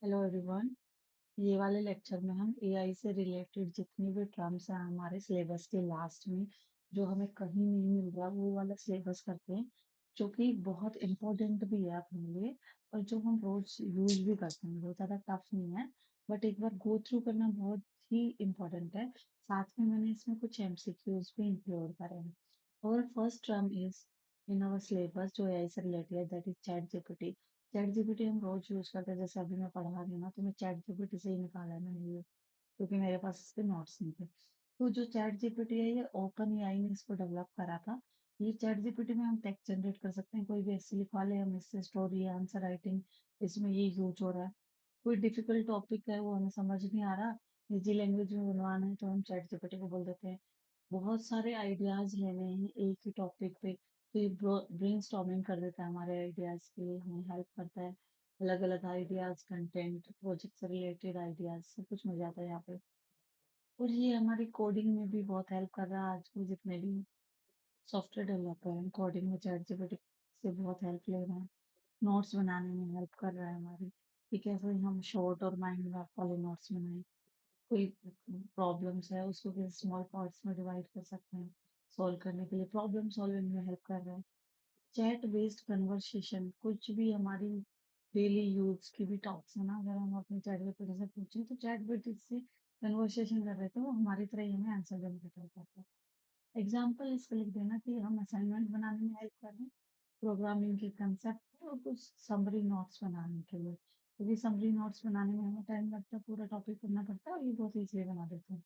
Hello everyone. ये वाले lecture में हम एआई से रिलेटेड जितनी भी टर्म्स हैं हमारे सिलेबस के लास्ट में जो हमें कहीं नहीं मिल रहा वो वाला सिलेबस करते हैं, जो कि बहुत इम्पोर्टेंट भी है अपने लिए और जो हम रोज यूज भी करते हैं। बहुत ज़्यादा टफ नहीं है, बट एक बार गो थ्रू करना बहुत ही इम्पोर्टेंट है। साथ में मैंने इसमें कुछ एमसीक्यूज भी इंक्लूड करे हैं। और first term is in our syllabus जो एआई से रिलेटेड है, that is chat GPT. Chat GPT हम रोज यूज करते हैं, जैसे अभी मैं पढ़ा रही हूँ ना, तो मैं चैट जीपीटी से ही निकाला है मैंने ये, क्योंकि मेरे पास इसके नोट्स नहीं थे। तो जो चैट जीपीटी है ये ओपन एआई ने इसको डेवलप करा था। ये चैट जीपीटी में हम टेक्स्ट जनरेट कर सकते हैं, कोई भी ऐसे लिखवा ले हम इससे, स्टोरी आंसर राइटिंग, इसमें ये यूज हो रहा है। कोई डिफिकल्ट टॉपिक है वो हमें समझ नहीं आ रहा, निजी लैंग्वेज में बनवाना है, तो हम चैट जीपीटी को बोल देते हैं। बहुत सारे आइडियाज लेने हैं एक ही टॉपिक पे, तो ये ब्रेनस्टॉर्मिंग कर देता है हमारे आइडियाज के लिए, हमें हेल्प करता है। अलग अलग आइडियाज, कंटेंट, प्रोजेक्ट से रिलेटेड आइडियाज सब कुछ मिल जाता है यहाँ पे। और ये हमारी कोडिंग में भी बहुत हेल्प कर रहा है। आजकल जितने भी सॉफ्टवेयर डेवलपर हैं कोडिंग में चैट जीपीटी से बहुत हेल्प ले रहे हैं। नोट्स बनाने में हेल्प कर रहा है हमारी, कि कैसे हम शॉर्ट और माइंड मैप वाले नोट्स बनाएं। कोई प्रॉब्लम्स है उसको किसी स्मॉल पार्ट्स में डिवाइड कर सकते हैं, सॉल्व करने के लिए प्रॉब्लम सॉल्विंग में हेल्प कर रहा है। चैट बेस्ड कन्वर्सेशन, कुछ भी हमारी डेली यूज की भी टॉक्स है ना, अगर हम अपने चैट जीपीटी से पूछें तो चैट जीपीटी से कन्वर्सेशन कर रहे थे, वो हमारी तरह ही हमें आंसर जनरेट करता है। एग्जाम्पल इसको लिख देना कि हम असाइनमेंट बनाने में हेल्प कर रहे हैं, प्रोग्रामिंग के कंसेप्ट और कुछ समरी नोट्स बनाने के लिए, क्योंकि समरी नोट्स बनाने में हमें टाइम लगता है, पूरा टॉपिक पढ़ना पड़ता है, और ये बहुत ईजिली बना देते हैं।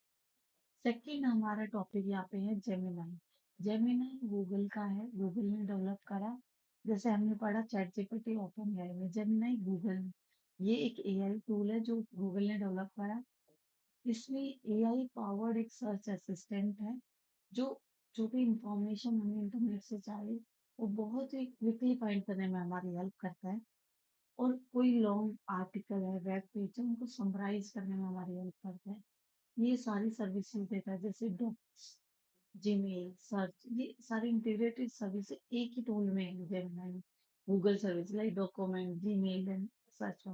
सेकंड हमारा टॉपिक यहाँ पे है जेमिनाई। जेमिनाई गूगल का है, गूगल ने डेवलप करा। जैसे हमने पढ़ा चैट जीपीटी ओपन एआई में, जेमिनाई गूगल, ये एक एआई टूल है जो गूगल ने डेवलप करा। इसमें एआई पावर्ड एक सर्च असिस्टेंट है, जो जो भी इंफॉर्मेशन हमें इंटरनेट से चाहिए वो बहुत ही क्विकली फाइंड करने में हमारी हेल्प करता है। और कोई लॉन्ग आर्टिकल है, वेब पेज है, उनको समराइज करने में हमारी हेल्प करता है। ये सारी सर्विसेज देता है, जैसे डॉक्स, जीमेल, सर्च, ये सारी इंटीग्रेटेड सर्विस एक ही टूल में है Gemini. Google service like document, Gmail and search.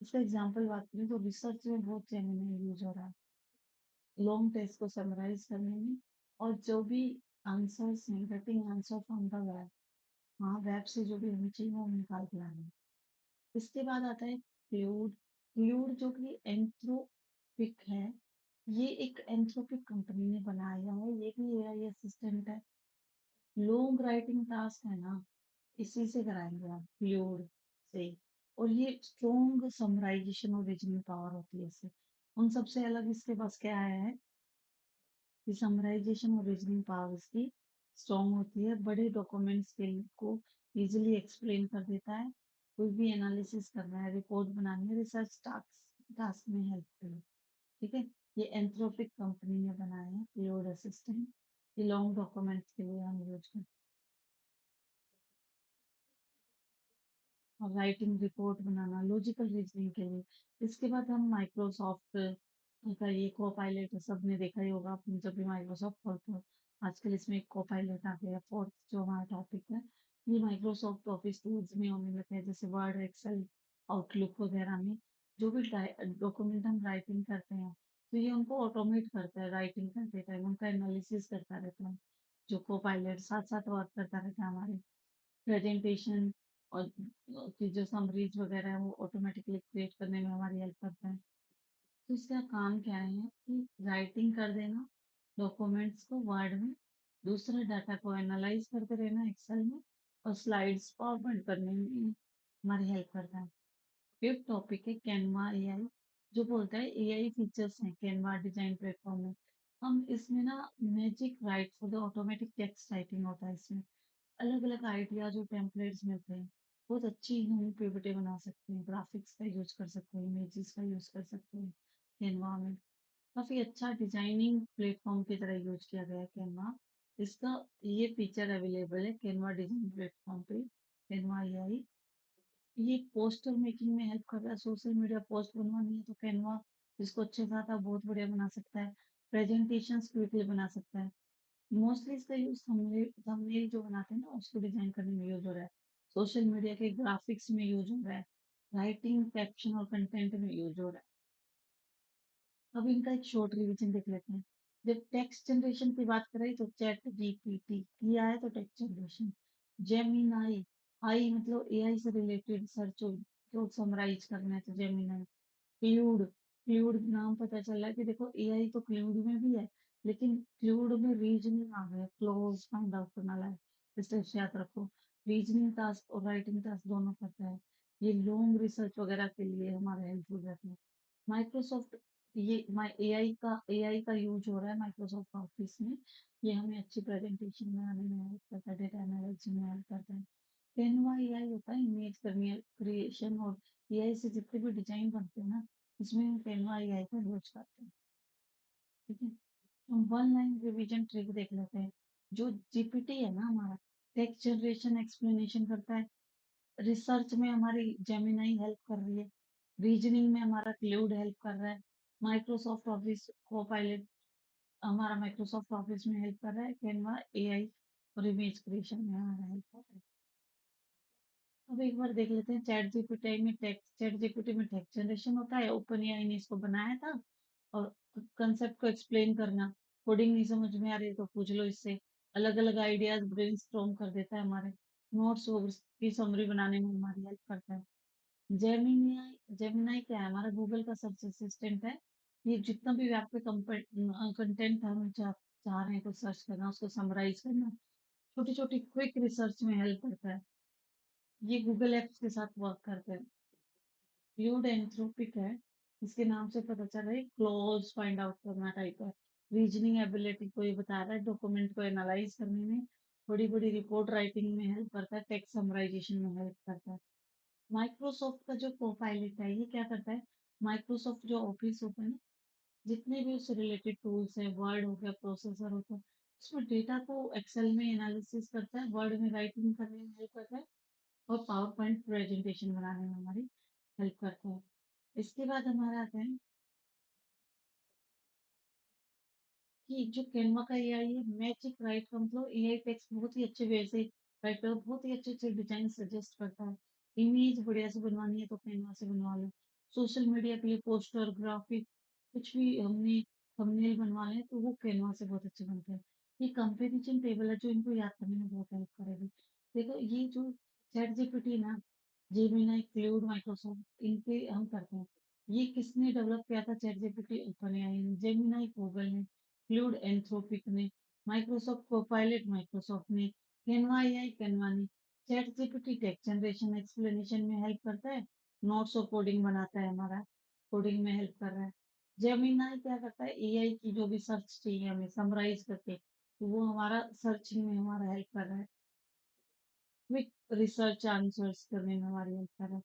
इसका एग्जांपल बात करें तो रिसर्च में बहुत जेमिनी यूज हो रहा है, लॉन्ग टेक्स्ट को समराइज करने में। और जो भी आंसर्स हैं, getting answer from the web, हाँ वेब से जो भी हमें चाहिए वो हम निकाल के लाना है। इसके बाद आता है क्लूड। क्लूड जो कि एंथ्रोपिक है, ये एक एंथ्रोपिक कंपनी ने बनाया है, ये भी एआई असिस्टेंट है। लॉन्ग राइटिंग टास्क है ना, इसी से कराएंगे आप क्लूड से। और ये स्ट्रॉन्ग समराइजेशन और रीजनिंग पावर होती है इससे। उन सबसे अलग इसके पास क्या है कि समराइजेशन और रीजनिंग पावर इसकी स्ट्रॉन्ग होती है, बड़े डॉक्यूमेंट्स के को इजीली एक्सप्लेन कर देता है। कोई भी एनालिसिस करना है, रिपोर्ट बनानी है, रिसर्च टास्क टास्क में हेल्प करे। ठीक है, ये एंथ्रोपिक कंपनी ने बनाया है क्लोड असिस्टेंट। ये लॉन्ग डॉक्यूमेंट्स के लिए हम यूज करते हैं, और राइटिंग रिपोर्ट बनाना, लॉजिकल रीजनिंग के लिए। इसके बाद हम माइक्रोसॉफ्ट का ये को पायलट, सबने देखा ही होगा आपने जब भी माइक्रोसॉफ्ट खोलते हो, आजकल इसमें एक को पायलट आ गया। फोर्थ जो हमारा टॉपिक है, ये माइक्रोसॉफ्ट ऑफिस टूल्स में होने लगे हैं, जैसे वर्ड, एक्सेल, आउटलुक वगैरह में। जो भी डॉक्यूमेंट हम राइटिंग करते हैं, तो ये उनको ऑटोमेट करता है, राइटिंग करते टाइम उनका एनालिसिस करता रहता है। जो को पायलट साथ साथ वर्क करता रहता है हमारे प्रेजेंटेशन और की जो समरीज वगैरह है वो ऑटोमेटिकली क्रिएट करने में हमारी हेल्प करता है। तो इसका काम क्या है कि राइटिंग कर देना डॉक्यूमेंट्स को वर्ड में, दूसरा डाटा को एनालाइज करते रहना एक्सेल में, और स्लाइड्स पावर पॉइंट करने में हमारी हेल्प करता है। फिफ्थ टॉपिक है कैनवा एआई, जो बोलता है एआई फीचर्स हैं कैनवा डिजाइन प्लेटफॉर्म में। हम इसमें ना magic right for the automatic text writing होता है इसमें। अलग अलग आइडियाज और टेम्पलेट्स मिलते हैं, बहुत अच्छी हम पीपीटी बना सकते हैं, ग्राफिक्स का यूज कर सकते हैं, इमेजेस का यूज कर सकते हैं कैनवा में। काफी अच्छा डिजाइनिंग प्लेटफॉर्म की तरह यूज किया गया है कैनवा। इसका ये फीचर अवेलेबल है कैनवा डिजाइन प्लेटफॉर्म पे, कैनवा एआई। ये पोस्टर मेकिंग में हेल्प कर रहा है, सोशल मीडिया पोस्ट बनवानी है तो कैनवा इसको अच्छे से आता है, बहुत बढ़िया बना सकता है। प्रेजेंटेशन क्विकली बना सकता है। मोस्टली इसका यूज थंबनेल थंबनेल जो बनाते हैं ना उसको डिजाइन करने में यूज हो रहा है, सोशल मीडिया के ग्राफिक्स में यूज हो रहा है, राइटिंग, कैप्शन और कंटेंट में यूज हो रहा है। अब इनका एक शॉर्ट रिवीजन देख लेते हैं। जब टेक्स्ट जनरेशन की बात करें तो चैट जीपीटी किया है तो टेक्स्ट जनरेशन। जेमिनाई, आई मतलब एआई से रिलेटेड सर्च जो समराइज करना है तो जेमिनाई। क्लूड, क्लूड नाम पता चला कि देखो एआई तो क्लूड में भी है, लेकिन क्लूड में रीजनिंग आ गया, क्लोज फाइंड आउट करना है। इसलिए याद रखो, रीजनिंग टास्क और राइटिंग टास्क दोनों करता है। ये लॉन्ग रिसर्च वगैरह के लिए हमारा हेल्पफुल रहता है। माइक्रोसॉफ्ट, ये एआई का यूज हो रहा है माइक्रोसॉफ्ट ऑफिस में। ये हमें अच्छी प्रेजेंटेशन बनाने में हेल्प करता है, डेटा एनालिसिस में हेल्प करता है। कैनवा एआई होता है इमेज क्रिएशन और एआई से जितने भी डिजाइन बनते हैं ना, इसमें हम कैनवा एआई का यूज करते हैं। ठीक है, हम वन लाइन रिवीजन ट्रिक देख लेते हैं। जो जीपीटी है ना हमारा, टेक्स्ट जनरेशन एक्सप्लेनेशन करता है। रिसर्च में हमारी जेमिनाई हेल्प कर रही है। रीजनिंग में हमारा क्लाउड हेल्प कर रहा है। माइक्रोसॉफ्ट ऑफिस को पायलट हमारा माइक्रोसॉफ्ट ऑफिस में हेल्प कर रहा है। कैनवा एआई और इमेज क्रिएशन में हमारा हेल्प कर रहा है। अब एक बार देख लेते हैं चैट जीपीटी में टेक्स्ट जनरेशन होता है। ओपन एआई ने इसको बनाया था। और कंसेप्ट को एक्सप्लेन करना, कोडिंग नहीं समझ में आ रही तो पूछ लो इससे। अलग अलग आइडियाज ब्रेनस्टॉर्म कर देता है हमारे। नोट्स की समरी बनाने में हमारी हेल्प करता है। जेमिनी जेमिनाई क्या है, हमारा गूगल का सर्च असिस्टेंट है। ये जितना भी आपके कंटेंट हम चाह रहे हैं कुछ सर्च करना, उसको समराइज करना, छोटी छोटी क्विक रिसर्च में हेल्प करता है। ये गूगल एप्स के साथ वर्क करते हैं। फ्लूइड एंथ्रोपिक है, इसके नाम से पता चल रहा है क्लोज फाइंड आउट करना टाइप है। रीजनिंग एबिलिटी को ये बता रहा है, डॉक्यूमेंट को एनालाइज करने में, बड़ी बड़ी रिपोर्ट राइटिंग में हेल्प करता है, टेक्स्ट समराइजेशन में हेल्प करता है। माइक्रोसॉफ्ट का जो कोपायलट है ये क्या करता है, माइक्रोसॉफ्ट जो ऑफिस होता है ना, जितने भी उससे रिलेटेड टूल्स हैं, वर्ड हो गया, प्रोसेसर हो गया, उसमें डेटा को एक्सेल में एनालिसिस करता है, वर्ड में राइटिंग करने में हेल्प करता है, और पावर पॉइंट प्रेजेंटेशन बनाने में हमारी हेल्प करता है। इसके बाद हमारा आता है कि जो कैनवा का एआई है, मैजिक राइट का मतलब एआई टेक्स्ट बहुत ही अच्छे वे से राइट कर, बहुत ही अच्छे अच्छे डिजाइन सजेस्ट करता है। इमेज बढ़िया से बनवानी है तो कैनवा से बनवा लो। सोशल मीडिया के लिए पोस्टर, ग्राफिक, कुछ भी हमने थंबनेल बनवाना है तो वो कैनवा से बहुत अच्छे बनते हैं। ये कंपेरिजन टेबल है जो इनको याद करने में बहुत हेल्प करेगी। देखो ये जो चैट जीपीटी ना, जेमिनी, क्लाउड, माइक्रोसॉफ्ट, इनके हम करते हैं। ये किसने डेवलप किया था, चैट जीपीटी ओपन एआई ने, जेमिनी गूगल ने, फ्लूड एंथ्रोपिक ने, माइक्रोसॉफ्ट कोपायलट माइक्रोसॉफ्ट ने, कैनवा एआई कैनवा ने। Chat GPT text generation explanation में हेल्प करता है, नोट्स और कोडिंग बनाता है हमारा, कोडिंग में हेल्प कर रहा है। जेमिनाई क्या करता है, एआई की जो भी सर्च चाहिए हमें समराइज करके, तो वो हमारा सर्चिंग में हमारा हेल्प कर रहा है। क्विक रिसर्च आंसर्स करने में हमारी हेल्प कर रहा है।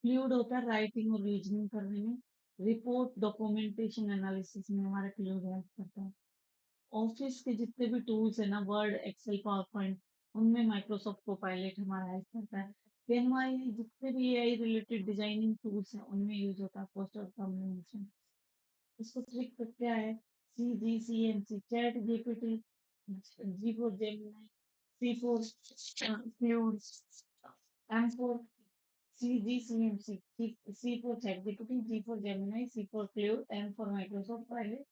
फ्लूइड होता है राइटिंग और रीजनिंग करने में। रिपोर्ट डॉक्यूमेंटेशन एनालिसिस में हमारा फ्लूइड हेल्प करता है। ऑफिस के जितने भी टूल्स है ना, वर्ड, एक्सेल, पावर पॉइंट, उनमें माइक्रोसॉफ्ट को पायलट हमारा हेल्प करता है। कैनवा जितने भी एआई रिलेटेड डिजाइनिंग टूल्स हैं उनमें यूज होता है, पोस्टर कम्युनिकेशन। इसको ट्रिक तो क्या है, C G C M C, chat GPT, G for Gemini, C for fluid, M for C G C M C, C for chat GPT, G for Gemini, C for fluid, M for Microsoft pilot,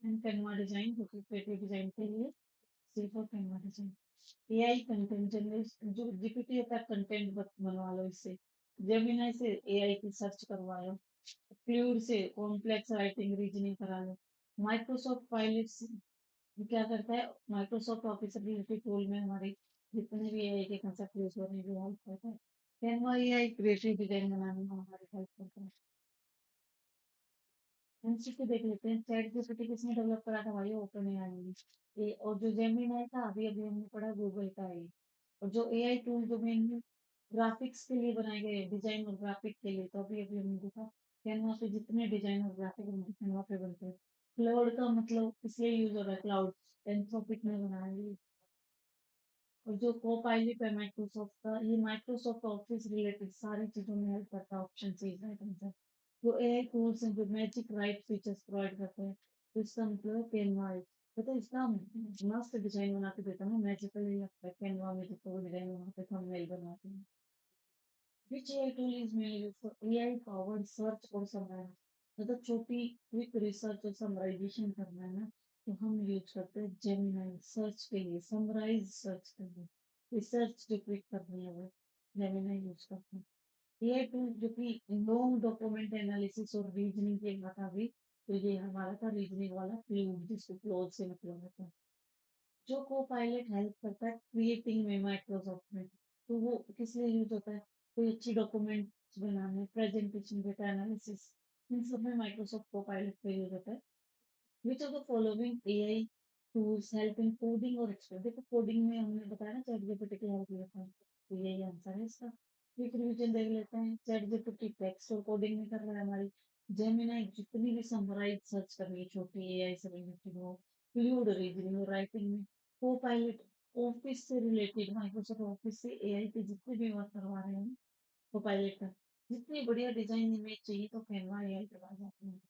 and Canva design जो कि creative design के लिए, C for Canva design. AI content generation, जो GPT होता है content बनवा लो इससे। Gemini से एआई की सर्च करवा लो। फ्लूइड से कॉम्प्लेक्स राइटिंग रीजनिंग करा लो। माइक्रोसॉफ्ट पायलट से क्या करता है, माइक्रोसॉफ्ट ऑफिस रिलेटेड टूल में हमारे जितने भी एआई के कंसेप्ट यूज हो रहे हैं वो हेल्प करता है। कैनवा एआई क्रिएटिव डिजाइन बनाने में हमारी हेल्प करता है। एमसीक्यू देख लेते हैं। चैट जीपीटी किसने डेवलप करा था भाई, ओपन एआई ने। ये और जो जेमिनी था अभी अभी हमने पढ़ा गूगल का है। और जो एआई टूल जो मेनली ग्राफिक्स के लिए बनाए गए, डिजाइन और ग्राफिक के लिए, तो अभी अभी हमने देखा कैनवा पे जितने डिजाइन और ग्राफिक बनते हैं कैनवा पे बनते हैं। क्लाउड का मतलब इसलिए यूज हो रहा है, क्लाउड एंथ्रोपिक ने बनाया है। और जो को पायलट है माइक्रोसॉफ्ट का, ये माइक्रोसॉफ्ट ऑफिस रिलेटेड सारी चीजों में हेल्प करता है, ऑप्शन चीज है कंसेप्ट। जो एआई टूल्स हैं जो मैजिक राइट फीचर्स प्रोवाइड करते हैं, तो इसका मतलब कैनवा है। पता है इसका मस्त डिजाइन बना के देता है ना, मैजिकली लगता है कैनवा में जितना वो डिजाइन बनाते हैं, थंबनेल बनाते हैं। Which AI tool is mainly used for AI powered search और समराइज? मतलब छोटी क्विक रिसर्च और समराइजेशन करना है ना, तो हम यूज करते हैं जेमिनाई सर्च के लिए, समराइज सर्च के लिए, रिसर्च जो क्विक करनी है वो जेमिनाई यूज करते हैं। एआई टूल जो कि लॉन्ग डॉक्यूमेंट एनालिसिस और रीजनिंग के था भी, तो ये हमारा था रीजनिंग वाला क्लूड, जिसको क्लोज से मतलब होता है। जो को पायलट हेल्प करता है क्रिएटिंग में माइक्रोसॉफ्ट में, तो वो किस लिए यूज होता है? कोई अच्छी डॉक्यूमेंट्स बनाने, प्रेजेंटेशन, डेटा एनालिसिस, इन सब में माइक्रोसॉफ्ट को पायलट का यूज होता है। विच of the following AI tools help in coding और एक्सप्लेन? देखो कोडिंग में हमने बताया ना चैट जीपीटी की हेल्प लेता है, तो यही आंसर है इसका। क्विक रिवीजन देख लेते हैं। चैट जीपीटी टेक्स्ट और कोडिंग में कर रहा है हमारी। जेमिनाई जितनी भी समराइज सर्च करनी है छोटी एआई से रिलेटेड हो, फ्लूड रीजनिंग और राइटिंग में। को पायलट ऑफिस से रिलेटेड, माइक्रोसॉफ्ट ऑफिस से एआई पे जितने भी वर्क करवा रहे हैं को पायलट का। जितनी बढ़िया डिजाइन इमेज चाहिए तो कैनवा एआई करवा जाते हैं।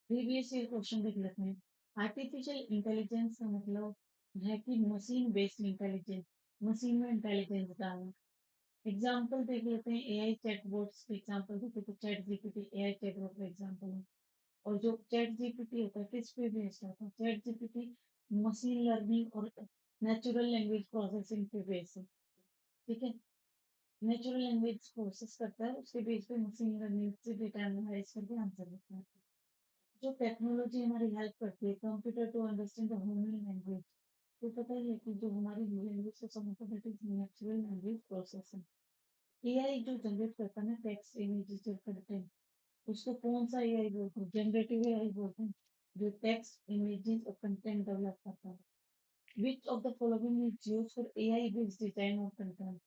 प्रीवियस ईयर क्वेश्चन देख लेते हैं। आर्टिफिशियल इंटेलिजेंस का मतलब है कि मशीन बेस्ड इंटेलिजेंस, मशीन में इंटेलिजेंस डालना। एग्जाम्पल देख लेते हैं एआई चैटबॉट्स के एग्जाम्पल देखे तो चैट जीपीटी एआई चैटबॉट का एग्जाम्पल है। और जो चैट जीपीटी होता है किस पे बेस्ड होता है? चैट जीपीटी मशीन लर्निंग और नेचुरल लैंग्वेज प्रोसेसिंग पे बेस्ड है। ठीक है, नेचुरल लैंग्वेज प्रोसेस करता है, उसके बेस पे मशीन लर्निंग से डेटा एनालाइज करके आंसर देता है। जो टेक्नोलॉजी हमारी हेल्प करती है computer to understand the human language, तो पता ही है कि जो हमारी लैंग्वेज को समझता है that is natural language processing. AI जो जनरेट करता है ना टेक्स्ट इमेजेस और कंटेंट, उसको कौन सा एआई बोलते हैं? जनरेटिव एआई बोलते हैं, जो टेक्स्ट इमेजेस और कंटेंट डेवलप करता है। विच of the following is used for AI based design और कंटेंट?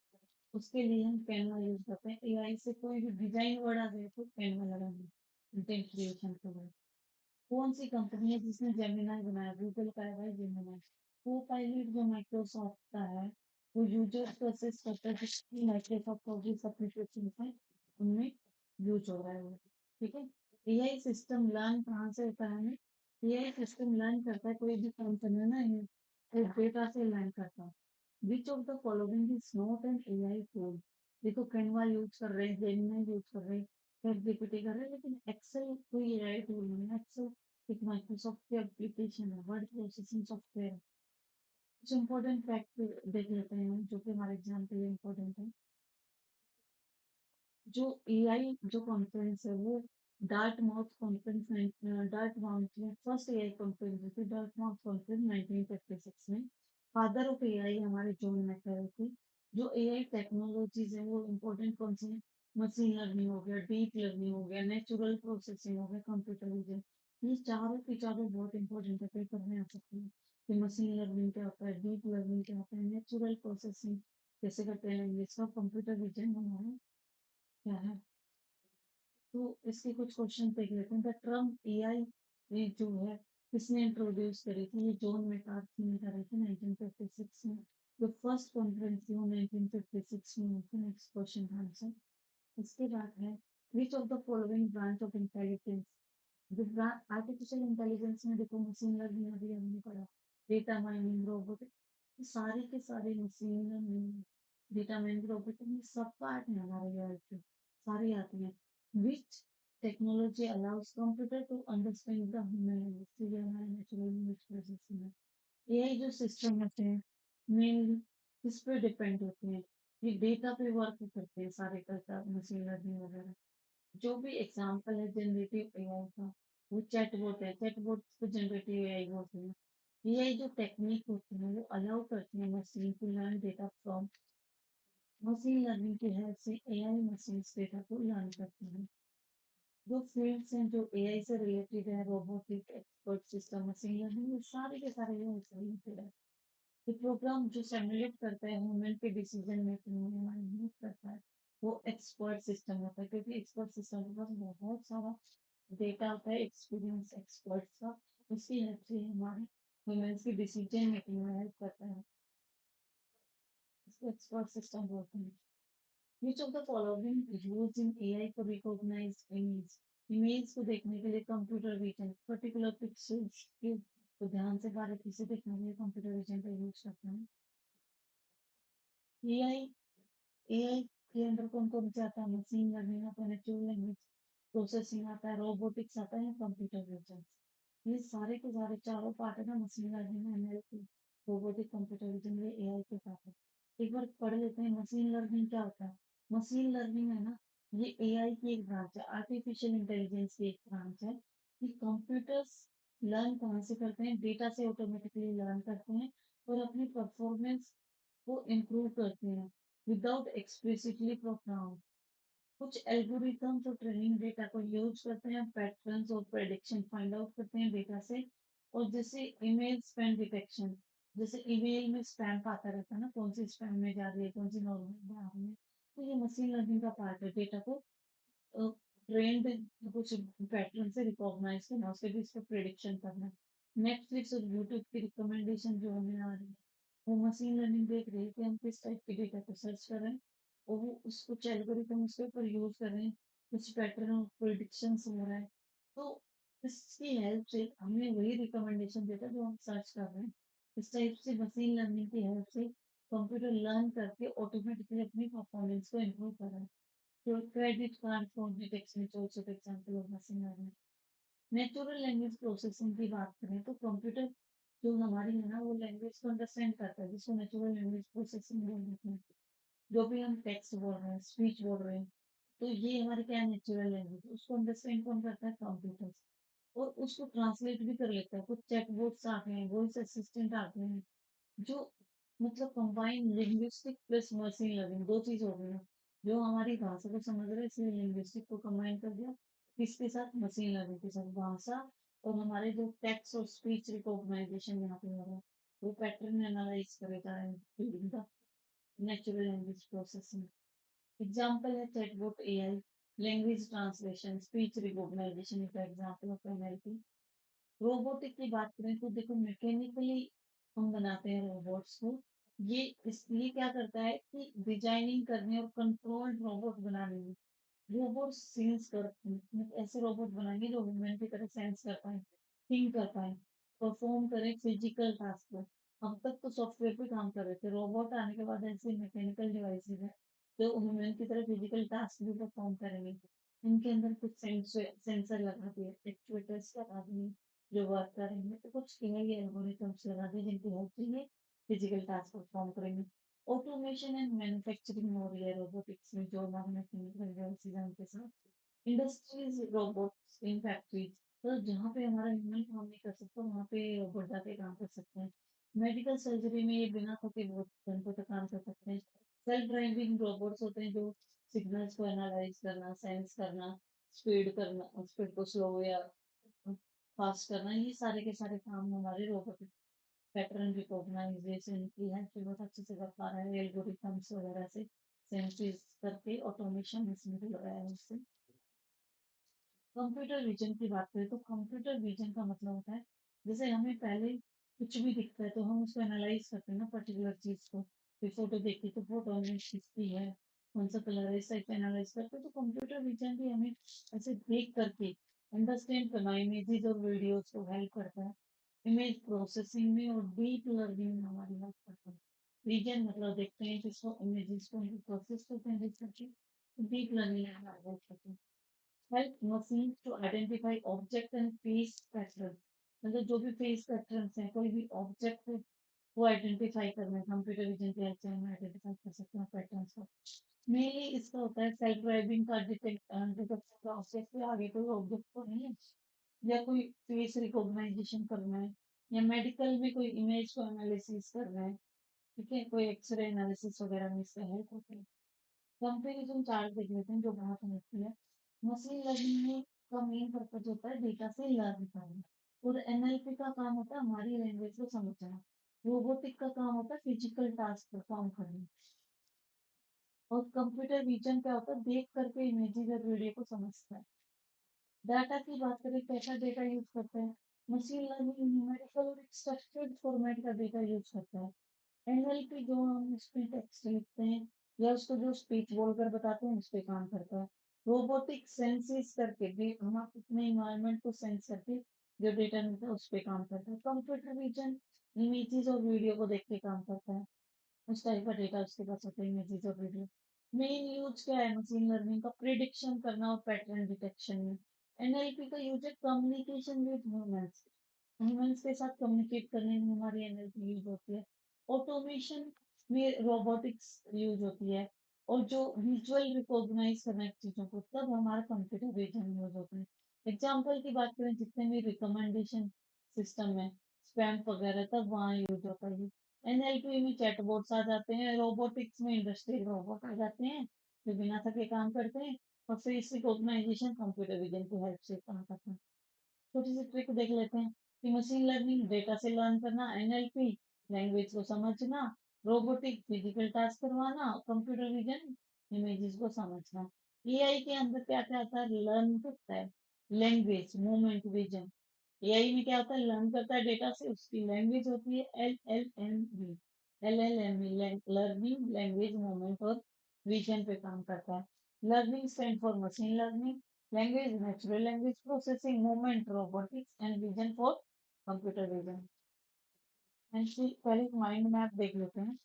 उसके लिए हम कैनवा यूज करते हैं। एआई से कोई भी डिजाइन वर्ड आ जाए तो कैनवा लगाना कंटेंट क्रिएशन के लिए। कौन सी कंपनी है जिसने जेमिनाई बनाया? गूगल का है भाई जेमिनाई। को पायलट जो माइक्रोसॉफ्ट का है, वो यूजर्स को असिस्ट करता है, जिसकी माइक्रोसॉफ्ट ऑफिस एप्लीकेशन है उनमें यूज हो रहा है वो। ठीक है, एआई सिस्टम लर्न कहाँ से होता है हमें? एआई सिस्टम लर्न करता है, कोई भी काम करना है ना ये, तो डेटा से लर्न करता है। विच of the following is not an AI tool? देखो कैनवा यूज कर रहे हैं, जेमिनाई यूज कर रहे हैं, चैट जीपीटी कर रहे हैं, लेकिन एक्सेल कोई एआई टूल नहीं है। एक्सेल एक माइक्रोसॉफ्ट की एप्लीकेशन है, वर्ड प्रोसेसिंग सॉफ्टवेयर। कुछ इंपॉर्टेंट फैक्ट देख लेते हैं जो कि हमारे एग्जाम के लिए इम्पोर्टेंट है। जो एआई जो कॉन्फ्रेंस है वो dart mouth conference, dart mouth में फर्स्ट एआई कॉन्फ्रेंस हुई थी, डार्ट माउथ कॉन्फ्रेंस 1956 में। फादर ऑफ एआई हमारे जॉन मैकरे थे। जो एआई टेक्नोलॉजीज है वो इम्पोर्टेंट कौन सी है? मशीन लर्निंग हो गया, डीप लर्निंग हो गया, नेचुरल प्रोसेसिंग हो गया, कंप्यूटर विजन। ये चारों के चारों बहुत इंपॉर्टेंट है, पेपर में आ सकते हैं कि मशीन लर्निंग क्या होता है, डीप लर्निंग क्या होता है, नेचुरल प्रोसेसिंग कैसे करते हैं, इसका कंप्यूटर विजन हमारा क्या है। तो इसके कुछ क्वेश्चन देख लेते हैं। द टर्म एआई ये जो है किसने इंट्रोड्यूस करी थी? ये जॉन मैकार्थी ने करी थी 1956 में। जो फर्स्ट कॉन्फ्रेंस थी वो 1956 में हुई थी। नेक्स्ट क्वेश्चन आंसर इसके बाद है विच of the following branch of intelligence? जो आर्टिफिशियल इंटेलिजेंस में देखो मशीन लर्निंग अभी हमने पढ़ा, डेटा माइनिंग, रोबोटिक, सारे के सारे machine learning, data mining, robotic में सब पार्ट है हमारे एआई के, सारी आती हैं। Which technology allows computer to understand the human language? तो ये हमारे नेचुरल लैंग्वेज प्रोसेसिंग है। एआई जो सिस्टम होते हैं मेनली किस पे डिपेंड होते हैं? ये डेटा पे वर्क करते हैं सारे का मशीन लर्निंग वगैरह। जो भी एग्जाम्पल है जनरेटिव एआई का, वो चैटबॉट है, चैटबॉट को जनरेटिव एआई बोलते हैं। एआई जो टेक्निक होती है वो अलाउ करती है machine to learn data from, machine learning की हेल्प से एआई मशीन डेटा को लर्न करती है। जो फील्ड्स हैं जो एआई से रिलेटेड है, robotic, expert system, machine learning, ये सारे के सारे एआई से रिलेटेड है। ये प्रोग्राम जो सिमुलेट करता है ह्यूमन के डिसीजन मेकिंग में हमारी हेल्प करता है, वो एक्सपर्ट सिस्टम होता है, क्योंकि एक्सपर्ट सिस्टम के पास बहुत सारा डेटा होता है एक्सपीरियंस एक्सपर्ट्स का। उसकी हेल्प से हमारे ह्यूमंस की डिसीजन मेकिंग में हेल्प करता है, इसको एक्सपर्ट सिस्टम बोलते हैं। Which of the following use in AI for recognise image? Image को देखने के लिए कंप्यूटर विजन, पर्टिकुलर पिक्चर्स को ध्यान से बारीकी से देखने के लिए कंप्यूटर विजन का यूज करते हैं। एआई एआई के अंदर कौन-कौन से आता है? मशीन लर्निंग आता है, नेचुरल लैंग्वेज प्रोसेसिंग आता है, रोबोटिक्स आता है, कंप्यूटर विजन। ये सारे के सारे चारों पार्ट है ना machine learning, NLP, robotic, computer vision, ये एआई के पार्ट है। एक बार पढ़ लेते हैं मशीन लर्निंग क्या होता है। मशीन लर्निंग है ना, ये एआई की एक ब्रांच है, आर्टिफिशियल इंटेलिजेंस की एक ब्रांच है। कि कंप्यूटर्स लर्न कहाँ से करते हैं? डेटा से ऑटोमेटिकली लर्न करते हैं और अपनी परफॉर्मेंस को इम्प्रूव करते हैं विदाउट एक्सप्लिसिटली प्रोग्राम। कुछ एल्गोरिथम्स और ट्रेनिंग डेटा को यूज करते हैं, पैटर्न्स और प्रेडिक्शन फाइंड आउट करते हैं डेटा से। और जैसे ईमेल स्पैम डिटेक्शन, जैसे ईमेल में स्पैम आता रहता है ना, कौन सी स्पैम में जा रही है, कौन सी नॉर्मल में आ रही है। तो ये मशीन लर्निंग का पार्ट है, डेटा को ट्रेंड कुछ पैटर्न से रिकॉग्नाइज करना, उसके भी इसका प्रेडिक्शन करना। नेटफ्लिक्स और यूट्यूब की रिकमेंडेशन जो हमें आ रही है, वो मशीन लर्निंग देख रही है कि हम किस टाइप के डेटा को सर्च कर रहे हैं और वो उस कुछ एल्गोरिथम उसके ऊपर यूज कर रहे हैं, कुछ पैटर्न और प्रिडिक्शन हो रहा है। तो इसकी हेल्प से हमें वही रिकमेंडेशन देता है जो हम सर्च कर रहे हैं। इस टाइप से मशीन लर्निंग की हेल्प से कंप्यूटर लर्न करके ऑटोमेटिकली अपनी परफॉर्मेंस को इम्प्रूव कर रहा है। तो credit card fraud detection is also the example of machine learning. Natural language processing की बात करें तो कंप्यूटर जो हमारी है ना, वो लैंग्वेज को अंडरस्टैंड करता है, जिसको नेचुरल लैंग्वेज प्रोसेसिंग बोल देते हैं। जो भी हम टेक्स्ट बोल रहे हैं, स्पीच बोल रहे हैं, तो ये हमारे क्या है? Natural language. उसको अंडरस्टैंड कौन करता है? कंप्यूटर। और उसको ट्रांसलेट भी कर लेता है। कुछ चैटबॉट्स आ गए हैं, वॉइस असिस्टेंट आ गए हैं, जो मतलब combine linguistic plus machine learning, दो चीज हो गई है। जो हमारी भाषा को समझ रहे हैं, इसलिए लिंग्विस्टिक को कंबाइन कर दिया किसके साथ? मशीन लर्निंग के साथ। भाषा और हमारे जो टेक्स्ट और स्पीच रिकॉग्नाइजेशन यहाँ पे हो रहा है, वो पैटर्न एनालाइज करेगा the natural language processing. Example है chatbot AI, language translation, speech recognization का एग्जाम्पल ऑफ एनएलपी। रोबोटिक की बात करें तो देखो मैकेनिकली हम बनाते हैं रोबोट्स को। ये इसलिए क्या करता है कि डिजाइनिंग करने और कंट्रोल्ड रोबोट बनाने में रोबोट सेंस कर, मतलब ऐसे रोबोट बनाएंगे जो ह्यूमन की तरह सेंस कर पाए, थिंक कर पाए, परफॉर्म करे फिजिकल टास्क को। अब तक तो सॉफ्टवेयर पे काम कर रहे थे, रोबोट आने के बाद ऐसे मैकेनिकल डिवाइसेस है जो ह्यूमन की तरह फिजिकल टास्क भी परफॉर्म करेंगे। इनके अंदर कुछ सेंसर लगा दिए, एक्चुएटर्स लगा दिए जो वर्क करेंगे, तो कुछ एआई एल्गोरिथम्स लगा दिए जिनकी हेल्प से ये फिजिकल टास्क परफॉर्म करेंगे। ऑटोमेशन एंड मैन्युफैक्चरिंग हो रही है रोबोटिक्स में, जो हमारे मैकेनिकल डिवाइसेस के साथ। इंडस्ट्रीज रोबोट्स इन फैक्ट्रीज, तो जहाँ पे हमारा ह्यूमन काम नहीं कर सकता वहाँ पे रोबोट जाके काम कर सकते हैं। मेडिकल सर्जरी में ये बिना थके बहुत घंटों तक काम कर सकते हैं। सेल्फ ड्राइविंग रोबोट्स होते हैं जो सिग्नल्स को एनालाइज करना, सेंस करना, स्पीड करना, स्पीड को स्लो या फास्ट करना, ये सारे के सारे काम हमारे रोबोट पैटर्न रिकॉग्नाइजेशन की है कि बहुत अच्छे से कर पा रहा है, एल्गोरिथम्स वगैरह से सेंसेस करके ऑटोमेशन इसमें भी लगाया है उससे। कंप्यूटर विजन की बात करें तो कंप्यूटर विजन का मतलब होता है जैसे हमें पहले कुछ भी दिखता है तो हम उसको एनालाइज करते हैं ना, पर्टिकुलर चीज को। कोई फोटो देखी तो फोटो में किसकी है, कौन सा कलर है, इस टाइप से एनालाइज करते हैं। तो कंप्यूटर विजन भी हमें ऐसे देख करके अंडरस्टैंड करना, इमेजेस और वीडियोस को हेल्प करता है इमेज प्रोसेसिंग में, और डीप लर्निंग में हमारी हेल्प करता है। विजन मतलब देखते हैं किसको, इमेजेस को प्रोसेस करते हैं देख करके, डीप लर्निंग में हमारी हेल्प करते हैं। help machines to identify object and face patterns, मतलब जो भी फेस पैटर्न्स हैं, कोई भी ऑब्जेक्ट वो आइडेंटिफाई करना है, कंप्यूटर विजन के हेल्प से हम आइडेंटिफाई कर सकते हैं पैटर्न्स को। मेनली इसका होता है सेल्फ ड्राइविंग का डिटेक्शन का ऑब्जेक्ट पे आगे कोई ऑब्जेक्ट तो नहीं है, या कोई फेस रिकॉग्नाइजेशन करना है, या मेडिकल में कोई इमेज को एनालिसिस करना है, ठीक है, कोई एक्सरे एनालिसिस वगैरह में इसका हेल्प होता है। कंपैरिजन चार्ट देख लेते हैं जो बहुत मुश्किल है। मशीन लर्निंग में का मेन पर्पज होता है डेटा से लर्न करना, और एनएलपी का काम होता है हमारी लैंग्वेज को समझना। रोबोटिक का काम होता है फिजिकल टास्क परफॉर्म करना। और कंप्यूटर विजन क्या होता है? देख करके इमेजेस और वीडियो को समझता है। डाटा की बात करें, कैसा डेटा यूज करते हैं? मशीन लर्निंग न्यूमेरिकल और स्ट्रक्चर्ड फॉर्मेट का डेटा यूज करता है। एनएलपी जो हम उसमें टेक्स्ट लिखते हैं या उसको जो स्पीच बोलकर बताते हैं उस पे काम करता है। रोबोटिक सेंसेस करके भी हम अपने इन्वायरमेंट को सेंस करके जो डेटा मिलता है उस पे काम करता है। कंप्यूटर विजन इमेजेस और वीडियो को देख के काम करता है, उस टाइप का डेटा उसके पास होता है, इमेजेस और वीडियो। मेन यूज क्या है मशीन लर्निंग का? प्रिडिक्शन करना और पैटर्न डिटेक्शन में। एनएलपी का यूज है कम्युनिकेशन विद ह्यूमंस। ह्यूमंस के साथ कम्युनिकेट करने में हमारी एनएलपी यूज होती है। ऑटोमेशन में रोबोटिक्स यूज होती है। और जो विजुअल रिकॉग्नाइज करना है चीजों को, तब हमारा कंप्यूटर विजन यूज होता है। एग्जाम्पल की बात करें, जितने भी रिकमेंडेशन सिस्टम है, स्पैम वगैरह, तब वहाँ यूज होता है। एनएलपी में चैटबॉट्स आ जाते हैं, रोबोटिक्स में इंडस्ट्रियल रोबोट आ जाते हैं जो बिना थके काम करते हैं। और फेस रिकॉग्नाइजेशन कंप्यूटर विजन की हेल्प से काम करते हैं। छोटी सी ट्रिक देख लेते हैं कि मशीन लर्निंग डेटा से लर्न करना, एनएलपी लैंग्वेज को समझना, रोबोटिक फिजिकल टास्क करवाना, कंप्यूटर विजन इमेजेस को समझना। एआई के अंदर क्या क्या आता है? लर्न करता है लैंग्वेज, मूवमेंट, विजन। एआई में क्या होता है? लर्न करता है डेटा से, उसकी लैंग्वेज होती है L L am learning language, movement और विजन पे काम करता है। Learning stand for machine learning, language natural language processing, movement robotics and vision for computer vision. And पहले माइंड मैप देख लेते हैं।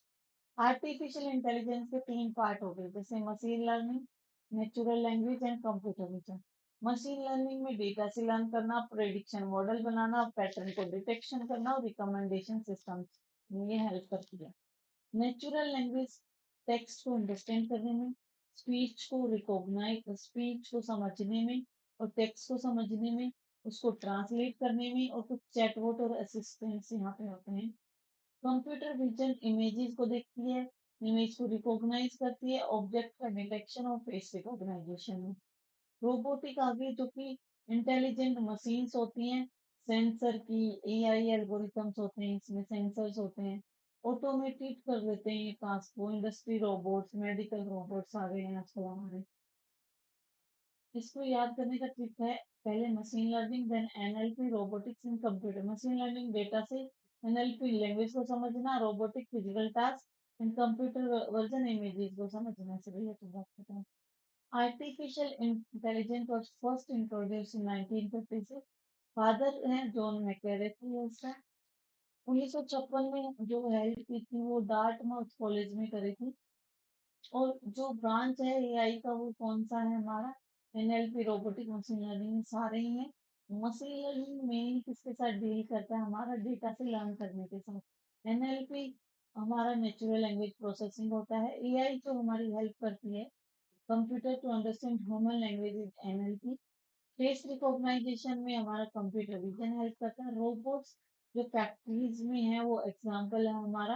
आर्टिफिशियल इंटेलिजेंस के तीन पार्ट हो गए, जैसे machine learning, natural language and computer vision. Machine learning में डेटा से लर्न करना, प्रेडिक्शन मॉडल बनाना, पैटर्न को डिटेक्शन करना और रिकमेंडेशन सिस्टम में ये हेल्प करती है। नेचुरल लैंग्वेज टेक्स्ट को अंडरस्टैंड करने में, स्पीच को समझने में और टेक्स्ट को समझने में, उसको ट्रांसलेट करने में, और कुछ चैटबॉट और असिस्टेंट्स यहाँ पे होते हैं। कंप्यूटर विजन इमेजेस को देखती है, इमेज को रिकॉग्नाइज करती है, ऑब्जेक्ट का डिटेक्शन और फेस रिकॉग्नाइजेशन है। रोबोटिक आ गई, जो कि इंटेलिजेंट मशीन्स होती हैं, सेंसर की, एआई एल्गोरिथम्स होते हैं, इसमें सेंसर्स होते हैं, ऑटोमेटेड कर देते हैं टास्क को। इंडस्ट्री रोबोट्स, मेडिकल रोबोट्स आ गए हैं आजकल हमारे। इसको याद करने का ट्रिक है, पहले machine learning, then NLP, robotics and computer. Machine learning data से, एनएलपी लैंग्वेज को समझना, robotic physical task and computer vision images को समझना। चलिए तो बात करते हैं। Artificial intelligence was first introduced in 1956। Father हैं जॉन मैकेरेथी उसका। 1956 में जो हेल्प की थी वो डार्टमाउथ कॉलेज में करी थी। और जो ब्रांच है एआई का, वो कौन सा है हमारा? एनएलपी, रोबोटिक, मशीन लर्निंग, सारे ही हैं। मशीन लर्निंग मेन किसके साथ डील करता है? हमारा डेटा से लर्न करने के साथ। एनएलपी हमारा नेचुरल लैंग्वेज प्रोसेसिंग होता है। एआई जो हमारी हेल्प करती है, computer to understand human language is NLP. Face recognition में हमारा कंप्यूटर विजन हेल्प करता है। रोबोट्स जो फैक्ट्रीज में है, वो एग्जाम्पल है हमारा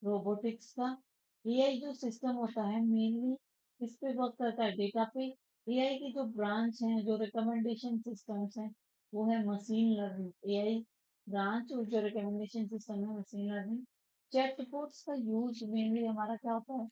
रोबोटिक्स का। एआई जो सिस्टम होता है मेनली किस पे वर्क करता है? डेटा पे। एआई की जो ब्रांच है, जो रिकमेंडेशन सिस्टम्स हैं, वो है मशीन लर्निंग। एआई ब्रांच और जो रिकमेंडेशन सिस्टम है, मशीन लर्निंग। चैटबॉट्स का यूज मेनली हमारा क्या होता है?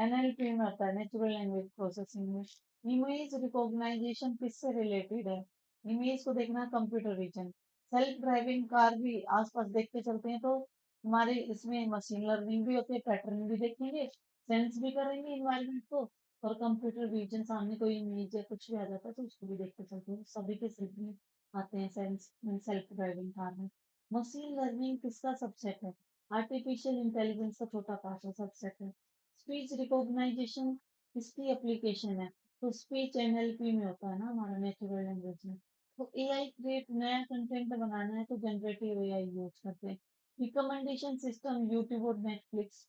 एनएलपी में आता है, नेचुरल लैंग्वेज प्रोसेसिंग में। इमेज रिकॉग्नाइजेशन किससे रिलेटेड है? इमेज को देखना, computer vision. Self driving car भी आसपास देखते चलते हैं, तो हमारे इसमें मशीन लर्निंग भी होती है, पैटर्न भी देखेंगे, सेंस भी करेंगे इन्वायरमेंट को। और कंप्यूटर विजन, सामने कोई इमेज या कुछ भी आ जाता है तो उसको भी देखते चलते हैं। सभी के सेल्फ में आते हैं सेंस, सेल्फ ड्राइविंग कार में। मशीन लर्निंग किसका सबसेट है? आर्टिफिशियल इंटेलिजेंस का छोटा पार्ट है, सबसेट है। स्पीच रिकॉग्नाइजेशन किसकी एप्लीकेशन है? तो स्पीच एनएलपी में होता है ना, हमारा नेचुरल लैंग्वेज में। तो एआई क्रिएट नया कंटेंट बनाना है तो जनरेटिव एआई यूज करते हैं। रिकमेंडेशन सिस्टम यूट्यूब और नेटफ्लिक्स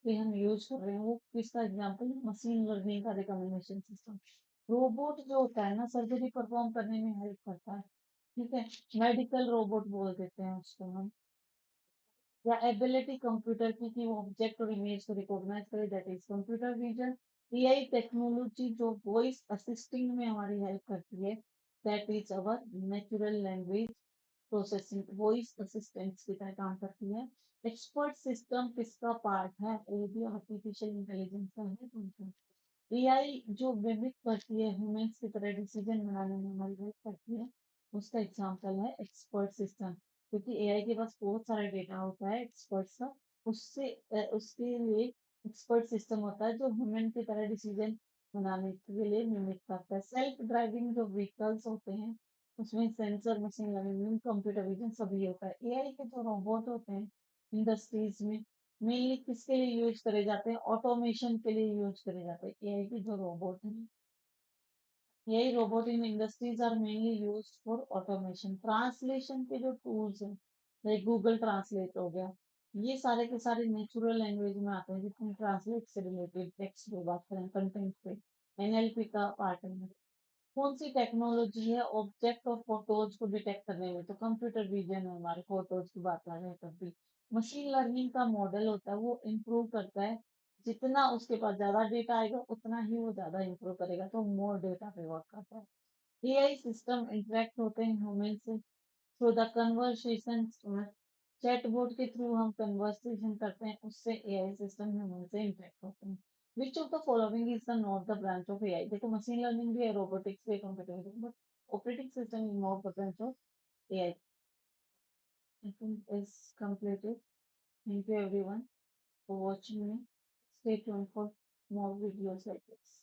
पे हम यूज कर रहे हैं, वो किसका एग्जाम्पल है? मशीन लर्निंग का रिकमेंडेशन सिस्टम। रोबोट जो होता है ना, सर्जरी परफॉर्म करने में हेल्प करता है। ठीक है, मेडिकल रोबोट बोल देते हैं उसको हम। या एबिलिटी कंप्यूटर की कि वो ऑब्जेक्ट और इमेज को रिकॉग्नाइज करे, that is computer vision. AI technology जो वॉइस असिस्टिंग में हमारी हेल्प करती है, that is our natural language processing, voice assistants की तरह काम करती है। एक्सपर्ट सिस्टम किसका पार्ट है? वो भी आर्टिफिशियल इंटेलिजेंस का है। एआई जो मिमिक करती है, ह्यूमंस की तरह डिसीजन बनाने में हमारी हेल्प करती है, उसका एग्जांपल है एक्सपर्ट सिस्टम। क्योंकि एआई के पास बहुत सारा डेटा होता है एक्सपर्ट्स का, उससे उसके लिए एक्सपर्ट सिस्टम होता है जो ह्यूमन की तरह डिसीजन बनाने के लिए मिमिक करता है। सेल्फ ड्राइविंग जो व्हीकल्स होते हैं, उसमें sensor, machine learning, computer vision सभी होता है। एआई के जो रोबोट होते हैं इंडस्ट्रीज में, मेनली किसके लिए यूज करे जाते हैं? ऑटोमेशन के लिए यूज करे जाते हैं। एआई के जो रोबोट हैं, यही robot in industries are mainly use for automation. Translation के जो टूल्स हैं, लाइक गूगल ट्रांसलेट हो गया, ये सारे के सारे नेचुरल लैंग्वेज में आते हैं, जितने ट्रांसलेट से रिलेटेड टेक्स्ट पे बात करें, कंटेंट पे, एनएलपी का पार्ट है। कौन सी टेक्नोलॉजी है ऑब्जेक्ट और फोटोज को डिटेक्ट करने में? तो कंप्यूटर विजन है, हमारे फोटोज की बात कर रहे हैं तब भी। मशीन लर्निंग का मॉडल होता है, वो इम्प्रूव करता है, जितना उसके पास ज्यादा डेटा आएगा उतना ही वो ज्यादा इम्प्रूव करेगा, तो मोर डेटा पे वर्क करता है। एआई सिस्टम इंटरेक्ट होते हैं ह्यूमन से थ्रू द कन्वर्सेशन। चैटबॉट के थ्रू हम कन्वर्सेशन करते हैं, उससे एआई सिस्टम ह्यूमन से इंटरेक्ट होते हैं। Which of the following is the not the branch of AI? देखो, मशीन लर्निंग भी है, रोबोटिक्स भी है, computer vision, but operating system is not the branch of AI. I think is completed. Thank you everyone for watching me. Stay tuned for more videos like this.